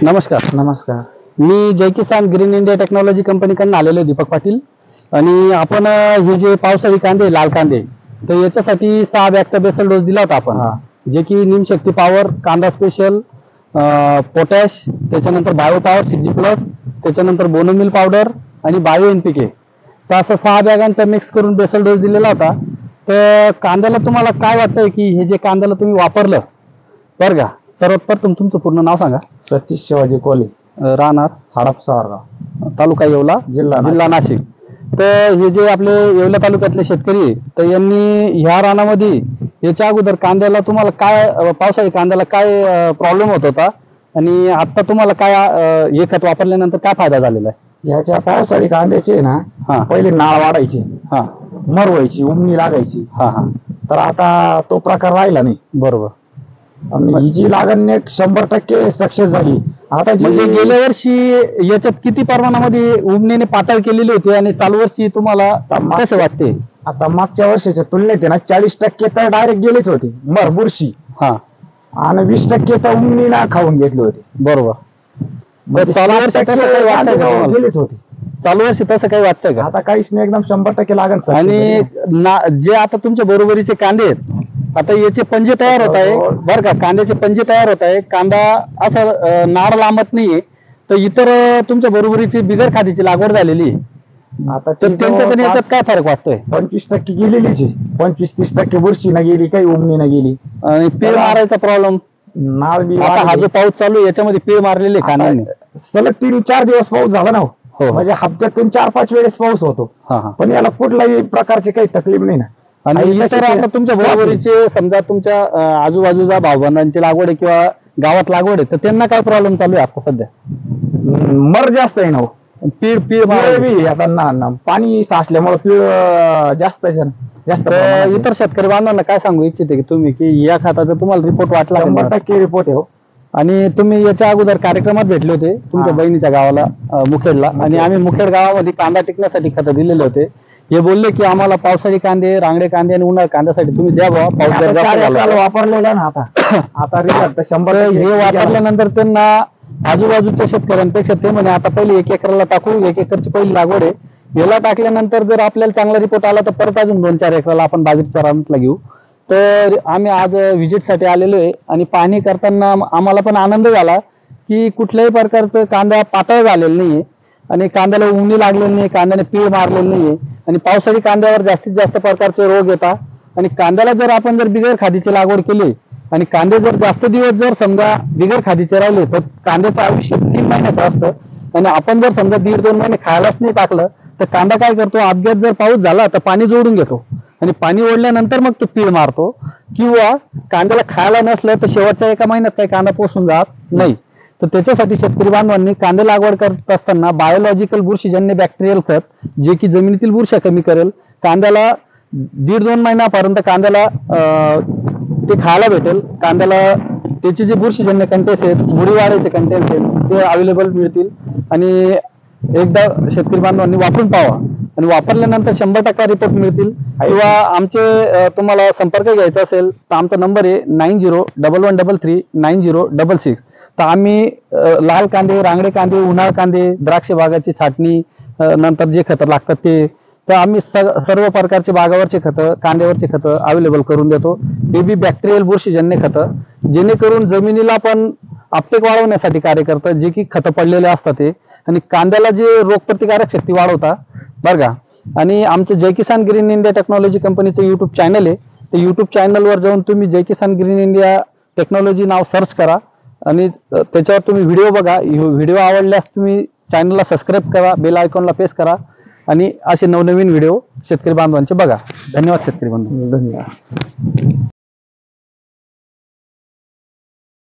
नमस्कार. नमस्कार. मी जय किसान green India technology कंपनीकडून आलेलो आहे, दीपक पाटील. आणि आपण हे जे पावसाळी कांदे, लाल कांदे, तर याच्यासाठी 6 बॅगचा बेसल डोस दिला होता आपण. जे की निमशक्ती पॉवर, कांदा स्पेशल, पोटॅश, त्याच्यानंतर बायो पॉवर 6G+, त्याच्यानंतर बोनोमिल पावडर आणि बायो NPK. तर असं 6 बॅगांचा मिक्स करून बेसल डोस दिलेला होता. तर कांद्याला तुम्हाला काय वाटतंय की हे जे कांद्याला तुम्ही वापरलं, बरं का, सर्वात प्रथम तुमचं पूर्ण नाव सांगा. सतीश शिवाजी कोले, राहणार हडपसर, तालुका येवला, जिल्हा नाशिक. तर हे जे आपले येवला तालुक्यातले शेतकरी आहे, तर यांनी ह्या रानामध्ये याच्या अगोदर कांद्याला तुम्हाला काय, पावसाळी कांद्याला काय प्रॉब्लेम होत होता आणि आता तुम्हाला काय हे खत वापरल्यानंतर काय फायदा झालेला आहे? याच्या पावसाळी कांद्याचे ना पहिले नाळ वाढायचे, मर व्हायची, उमणी लागायची. तर आता तो प्रकार राहिला नाही. बरोबर. आणि ही जी लागण 100% सक्सेस झाली. आता म्हणजे गेल्या वर्षी याच्यात किती प्रमाणामध्ये उमणीने पातळ केलेली होती आणि चालू वर्षी तुम्हाला कसं वाटते? आता मागच्या वर्षाच्या तुलनेत ना 40% तर डायरेक्ट गेलेच होते मर, बुरशी. आणि 20% तर उमणीला खाऊन घेतले होते. बरोबर. चालू वर्षी तसं काही वाटतंय का? गेलेच होते. चालू वर्षी तसं काही वाटतंय का? आता काहीच नाही, एकदम 100% लागण. आणि जे आता तुमच्या बरोबरीचे कांदे आहेत, आता याचे पंजे तयार होत आहे, बरं का, कांद्याचे पंजे तयार होत आहे. कांदा असा नाड लांबत नाहीये. तर इतर तुमच्या बरोबरीची बिगर खादीची लागवड झालेली आहे. आता तर त्यांच्याकडे याच्यात काय फरक वाटतोय? 25% गेलेलीच आहे. 25-30% बुरशी न गेली, काही उमणी न गेली. आणि पीळ मारायचा प्रॉब्लेम, आता हा जो पाऊस चालू आहे याच्यामध्ये पीळ मारलेले कांद्याने सलग 3-4 दिवस पाऊस झाला ना. म्हणजे हप्त्यातून 4-5 वेळेस पाऊस होतो. पण याला कुठल्याही प्रकारची काही तकलीफ नाही ना. आणि इतर आता तुमच्या बरोबरीचे समजा तुमच्या आजूबाजूचा भावबंधांची लागवड आहे किंवा गावात लागवड आहे, तर त्यांना काय प्रॉब्लेम चालू आहे आता सध्या? मर जास्त आहे ना. पीळ पीळ आता पाणी साचल्यामुळे पीळ जास्त जास्त. इतर शेतकरी बांधवांना काय सांगू इच्छिते की तुम्ही की या खताचा तुम्हाला रिपोर्ट वाटला? 100% रिपोर्ट आहे. आणि तुम्ही याच्या अगोदर कार्यक्रमात भेटले होते तुमच्या बहिणीच्या गावाला, मुखेडला, आणि आम्ही मुखेड गावामध्ये कांदा टिकण्यासाठी खत दिलेले होते. हे बोलले की आम्हाला पावसाळी कांदे, रांगडे कांदे आणि उन्हाळी कांद्यासाठी तुम्ही द्या बाबा. पाऊस वापरलेला ना आता रिझल्ट 100. हे वापरल्यानंतर त्यांना आजूबाजूच्या शेतकऱ्यांपेक्षा ते म्हणे आता पहिले 1 एकराला टाकू, 1 एकरची पहिली लागवड आहे, याला टाकल्यानंतर जर आपल्याला चांगला रिपोर्ट आला तर परत अजून 2-4 एकराला आपण बाजरीच्या रानातला घेऊ. तर आम्ही आज व्हिजिटसाठी आलेलो आहे आणि पाहणी करताना आम्हाला पण आनंद झाला की कुठल्याही प्रकारचं कांदा पातळ झालेला नाहीये आणि कांद्याला उमणी लागलेली नाही, कांद्याने पीळ मारलेली नाहीये. आणि पावसाळी कांद्यावर जास्तीत जास्त प्रकारचे रोग येतात. आणि कांद्याला जर आपण बिगर खादीची लागवड केली आणि कांदे जर जास्त दिवस जर समजा बिगर खादीचे राहिले तर कांद्याचं आयुष्य 3 महिन्याचं असतं. आणि आपण जर समजा 1.5-2 महिने खायलाच नाही टाकलं तर कांदा काय करतो, अपघात जर पाऊस झाला तर पाणी जोडून घेतो आणि पाणी ओढल्यानंतर मग तो पीळ मारतो. किंवा कांद्याला खायला नसलं तर शेवटच्या 1 महिन्यात काही कांदा पोसून जात नाही. तर त्याच्यासाठी शेतकरी बांधवांनी कांदे लागवड करत असताना बायोलॉजिकल बुरशीजन्य बॅक्टेरियल खत, जे की जमिनीतील बुरशा कमी करेल, कांद्याला 1.5-2 महिन्यापर्यंत कांद्याला ते खायला भेटेल. कांद्याला त्याचे जे बुरशीजन्य कंटेन्स आहेत, मुळी वाढायचे कंटेन्स आहेत, ते अवेलेबल मिळतील. आणि एकदा शेतकरी बांधवांनी वापरून पाहावा आणि वापरल्यानंतर 100% रिपोर्ट मिळतील. किंवा आमचे तुम्हाला संपर्क घ्यायचा असेल तर आमचा नंबर आहे 9011339066. तर आम्ही लाल कांदे, रांगडे कांदे, उन्हाळ कांदे, द्राक्ष बागाची छाटणी, नंतर जे खतं लागतात ते, तर आम्ही सर्व प्रकारचे बागावरचे खतं, कांद्यावरचे खतं अवेलेबल करून देतो. बेबी बॅक्टेरियल बुरशीजन्य खतं, जेणेकरून जमिनीला पण आपटेक वाढवण्यासाठी कार्य करतात, जे की खतं पडलेले असतात ते, आणि कांद्याला जे रोगप्रतिकारक शक्ती वाढवतात, बरं का. आणि आमचं जय किसान ग्रीन इंडिया टेक्नॉलॉजी कंपनीचं युट्यूब चॅनल आहे. ते युट्यूब चॅनलवर जाऊन तुम्ही जय किसान ग्रीन इंडिया टेक्नॉलॉजी नाव सर्च करा आणि त्याच्यावर तुम्ही व्हिडिओ बघा. व्हिडिओ आवडल्यास तुम्ही चॅनलला सबस्क्राईब करा, बेल आयकॉनला प्रेस करा आणि असे नवनवीन व्हिडिओ शेतकरी बांधवांचे बघा. धन्यवाद शेतकरी बांधव. धन्यवाद.